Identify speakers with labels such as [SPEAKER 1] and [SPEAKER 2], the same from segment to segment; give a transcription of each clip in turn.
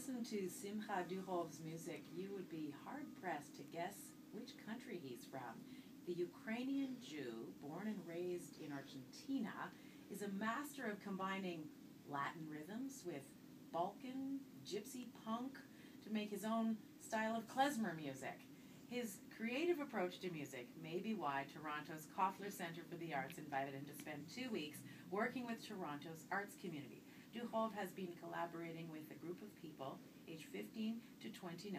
[SPEAKER 1] listen to Simja Dujov's music, you would be hard-pressed to guess which country he's from. The Ukrainian Jew, born and raised in Argentina, is a master of combining Latin rhythms with Balkan, gypsy punk to make his own style of klezmer music. His creative approach to music may be why Toronto's Koffler Center for the Arts invited him to spend 2 weeks working with Toronto's arts community. Dujov has been collaborating with a group of people, aged 15 to 29,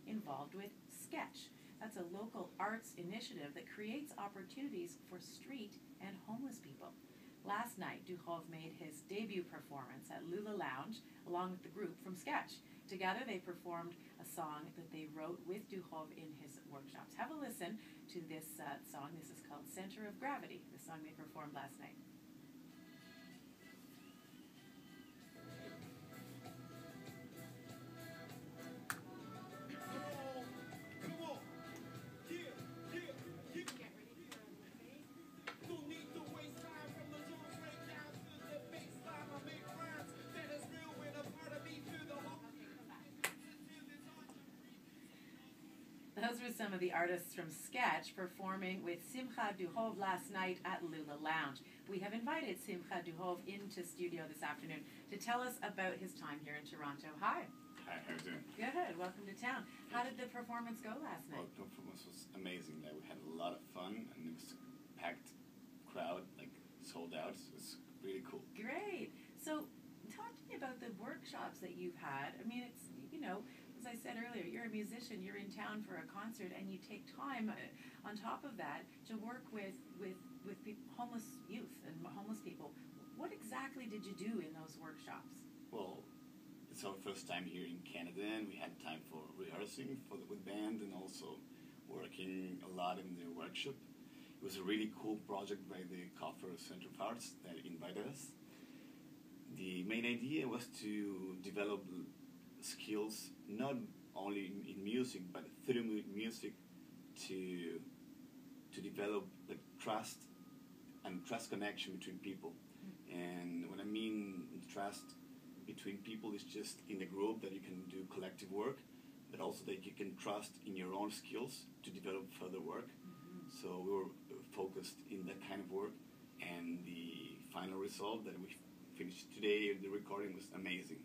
[SPEAKER 1] involved with Sketch. That's a local arts initiative that creates opportunities for street and homeless people. Last night, Dujov made his debut performance at Lula Lounge along with the group from Sketch. Together, they performed a song that they wrote with Dujov in his workshops. Have a listen to this song. This is called Center of Gravity, the song they performed last night. Those were some of the artists from Sketch performing with Simja Dujov last night at Lula Lounge. We have invited Simja Dujov into studio this afternoon to tell us about his time here in Toronto. Hi.
[SPEAKER 2] Hi, how are you doing?
[SPEAKER 1] Good. Welcome to town. How did the performance go last night?
[SPEAKER 2] Well, the performance was amazing. Like, we had a lot of fun, and it was a packed crowd, like sold out. So it was really cool.
[SPEAKER 1] Great. So talk to me about the workshops that you've had. I mean, it's, you know, as I said earlier, you're a musician, you're in town for a concert, and you take time on top of that to work with homeless youth and homeless people. What exactly did you do in those workshops?
[SPEAKER 2] Well, it's our first time here in Canada, and we had time for rehearsing with band and also working a lot in the workshop. It was a really cool project by the Koffler Center of Arts that invited us. The main idea was to develop skills not only in music but through music to develop like trust and trust connection between people. And what I mean trust between people is just in the group that you can do collective work, but also that you can trust in your own skills to develop further work. So we were focused in that kind of work, and the final result that we finished today, the recording, was amazing.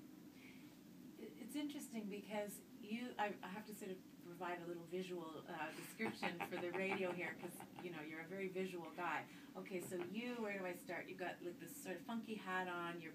[SPEAKER 1] It's interesting because I have to sort of provide a little visual description for the radio here because, you know, you're a very visual guy. Okay, so where do I start? You've got like this sort of funky hat on, your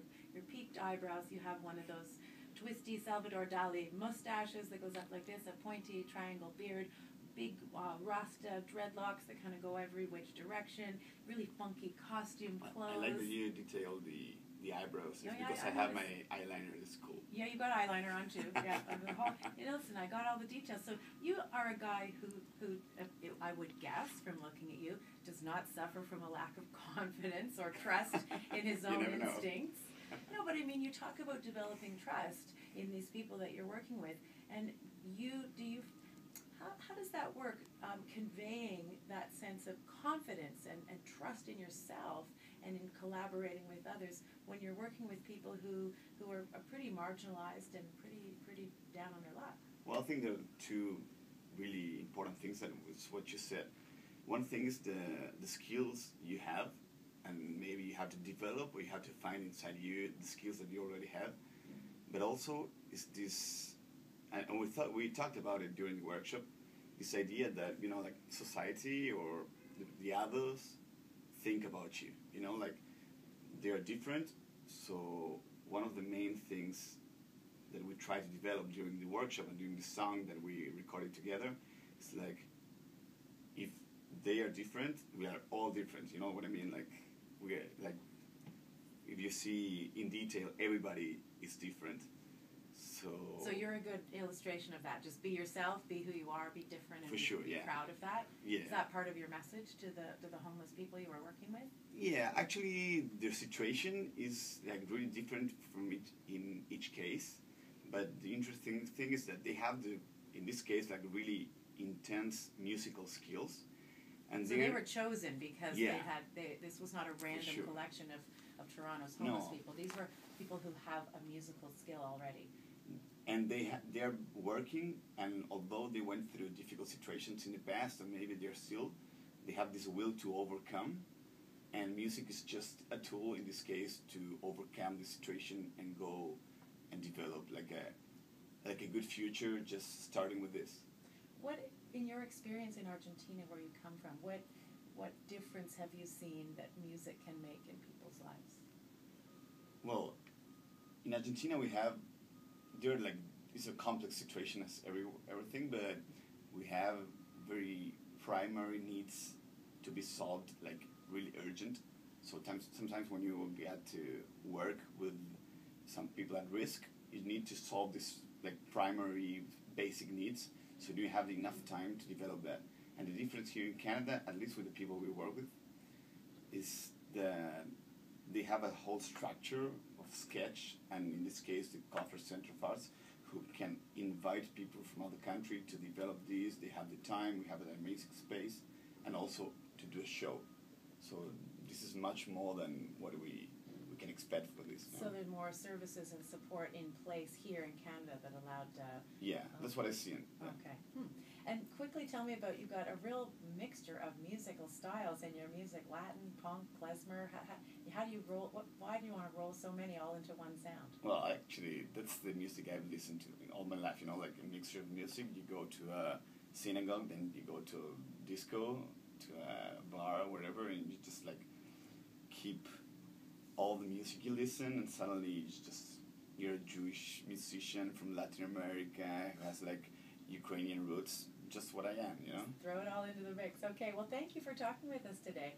[SPEAKER 1] peaked eyebrows, you have one of those twisty Salvador Dali mustaches that goes up like this, a pointy triangle beard, big Rasta dreadlocks that kind of go every which direction, really funky costume clothes.
[SPEAKER 2] I like that you detail the eyebrows.
[SPEAKER 1] Oh,
[SPEAKER 2] because I have my eyeliner. It's cool.
[SPEAKER 1] Yeah, you got eyeliner on too. Yeah, listen, I got all the details. So you are a guy who I would guess from looking at you does not suffer from a lack of confidence or trust in his own instincts. No, but I mean, you talk about developing trust in these people that you're working with, and how does that work? Conveying that sense of confidence and trust in yourself and in collaborating with others when you're working with people who are pretty marginalized and pretty down on their luck.
[SPEAKER 2] Well, I think there are two really important things, that was what you said. One thing is the skills you have, and maybe you have to develop or you have to find inside you the skills that you already have. But also is this, and we talked about it during the workshop, this idea that, you know, like society or the others think about you, you know, like they are different. So one of the main things that we try to develop during the workshop and during the song that we recorded together is like, if they are different, we are all different, you know what I mean? Like, we are, like, if you see in detail, everybody is different. So
[SPEAKER 1] you're a good illustration of that. Just be yourself, be who you are, be different, and be proud of that.
[SPEAKER 2] Yeah.
[SPEAKER 1] Is that part of your message to the homeless people you were working with?
[SPEAKER 2] Yeah, actually, their situation is like really different from in each case. But the interesting thing is that they have in this case, like really intense musical skills. And
[SPEAKER 1] so they were chosen because this was not a random
[SPEAKER 2] sure.
[SPEAKER 1] collection of Toronto's homeless people. These were people who have a musical skill already.
[SPEAKER 2] and they're working, and although they went through difficult situations in the past, and maybe they have this will to overcome, and music is just a tool in this case to overcome the situation and go and develop like a good future, just starting with this.
[SPEAKER 1] What, in your experience in Argentina, where you come from, what difference have you seen that music can make in people's lives?
[SPEAKER 2] Well, in Argentina it's a complex situation as everything, but we have very primary needs to be solved, like really urgent. So sometimes when you get to work with some people at risk, you need to solve this like primary basic needs. So do you have enough time to develop that? And the difference here in Canada, at least with the people we work with, is they have a whole structure of sketch, and in this case the Koffler Center of Arts, who can invite people from other countries to develop these. They have the time, we have an amazing space, and also to do a show. So this is much more than what we can expect for this.
[SPEAKER 1] So there's more services and support in place here in Canada that allowed...
[SPEAKER 2] that's what I see.
[SPEAKER 1] Okay. And quickly tell me about, you got a real mixture of musical styles in your music, Latin, punk, klezmer. How do you roll, why do you want to roll so many all into one sound?
[SPEAKER 2] Well, actually, that's the music I've listened to all my life, like a mixture of music. You go to a synagogue, then you go to a disco, to a bar, wherever, and you just like keep all the music you listen, and suddenly you're a Jewish musician from Latin America who has like Ukrainian roots, just what I am,
[SPEAKER 1] Throw it all into the mix. Okay, well, thank you for talking with us today.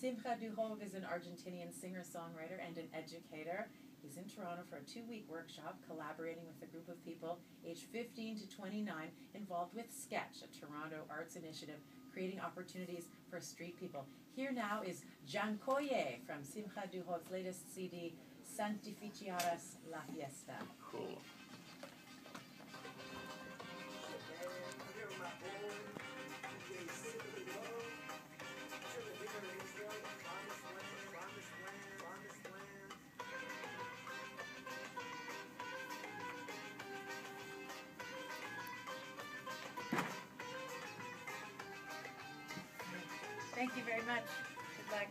[SPEAKER 1] Simja Dujov is an Argentinian singer-songwriter and an educator. He's in Toronto for a 2-week workshop, collaborating with a group of people aged 15 to 29 involved with Sketch, a Toronto arts initiative creating opportunities for street people. Here now is Jankoye from Simja Dujov's latest CD, Santificaras la Fiesta.
[SPEAKER 2] Cool.
[SPEAKER 1] Thank you very much. Good luck.